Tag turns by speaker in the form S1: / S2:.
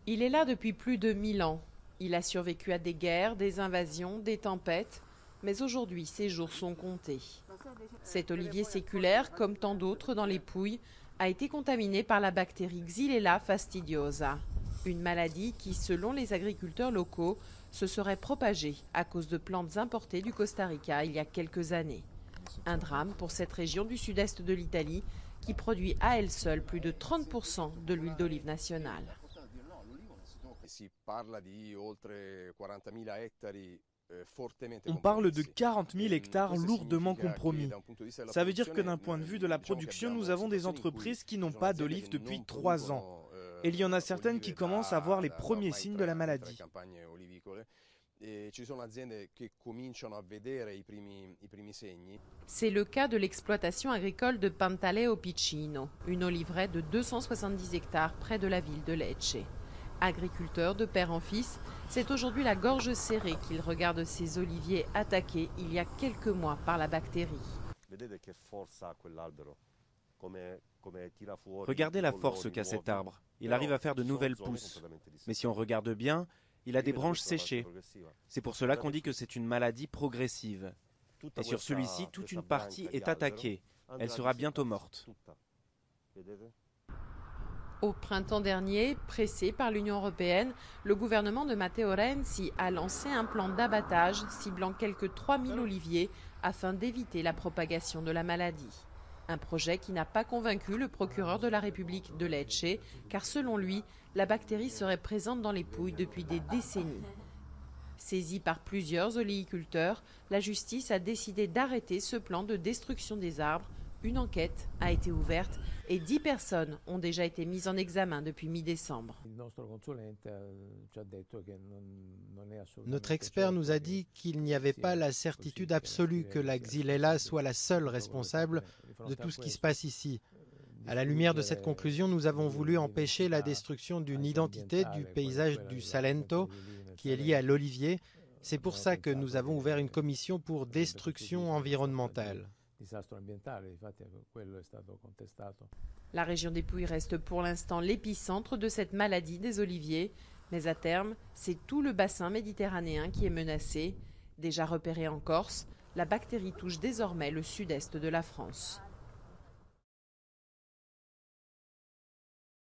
S1: Il est là depuis plus de 1000 ans. Il a survécu à des guerres, des invasions, des tempêtes, mais aujourd'hui ses jours sont comptés. Cet olivier séculaire, comme tant d'autres dans les Pouilles, a été contaminé par la bactérie Xylella fastidiosa, une maladie qui, selon les agriculteurs locaux, se serait propagée à cause de plantes importées du Costa Rica il y a quelques années. Un drame pour cette région du sud-est de l'Italie qui produit à elle seule plus de 30% de l'huile d'olive nationale.
S2: On parle de 40 000 hectares lourdement compromis. Ça veut dire que d'un point de vue de la production, nous avons des entreprises qui n'ont pas d'olives depuis 3 ans. Et il y en a certaines qui commencent à voir les premiers signes de la maladie.
S1: C'est le cas de l'exploitation agricole de Pantaleo Piceno, une oliveraie de 270 hectares près de la ville de Lecce. Agriculteur de père en fils, c'est aujourd'hui la gorge serrée qu'il regarde ses oliviers attaqués il y a quelques mois par la bactérie.
S3: Regardez la force qu'a cet arbre. Il arrive à faire de nouvelles pousses. Mais si on regarde bien, il a des branches séchées. C'est pour cela qu'on dit que c'est une maladie progressive. Et sur celui-ci, toute une partie est attaquée. Elle sera bientôt morte.
S1: Au printemps dernier, pressé par l'Union européenne, le gouvernement de Matteo Renzi a lancé un plan d'abattage ciblant quelques 3000 oliviers afin d'éviter la propagation de la maladie. Un projet qui n'a pas convaincu le procureur de la République de Lecce, car selon lui, la bactérie serait présente dans les Pouilles depuis des décennies. Saisie par plusieurs oléiculteurs, la justice a décidé d'arrêter ce plan de destruction des arbres. Une enquête a été ouverte et 10 personnes ont déjà été mises en examen depuis mi-décembre.
S4: Notre expert nous a dit qu'il n'y avait pas la certitude absolue que la Xylella soit la seule responsable de tout ce qui se passe ici. À la lumière de cette conclusion, nous avons voulu empêcher la destruction d'une identité du paysage du Salento qui est liée à l'olivier. C'est pour ça que nous avons ouvert une commission pour destruction environnementale.
S1: La région des Pouilles reste pour l'instant l'épicentre de cette maladie des oliviers, mais à terme, c'est tout le bassin méditerranéen qui est menacé. Déjà repérée en Corse, la bactérie touche désormais le sud-est de la France.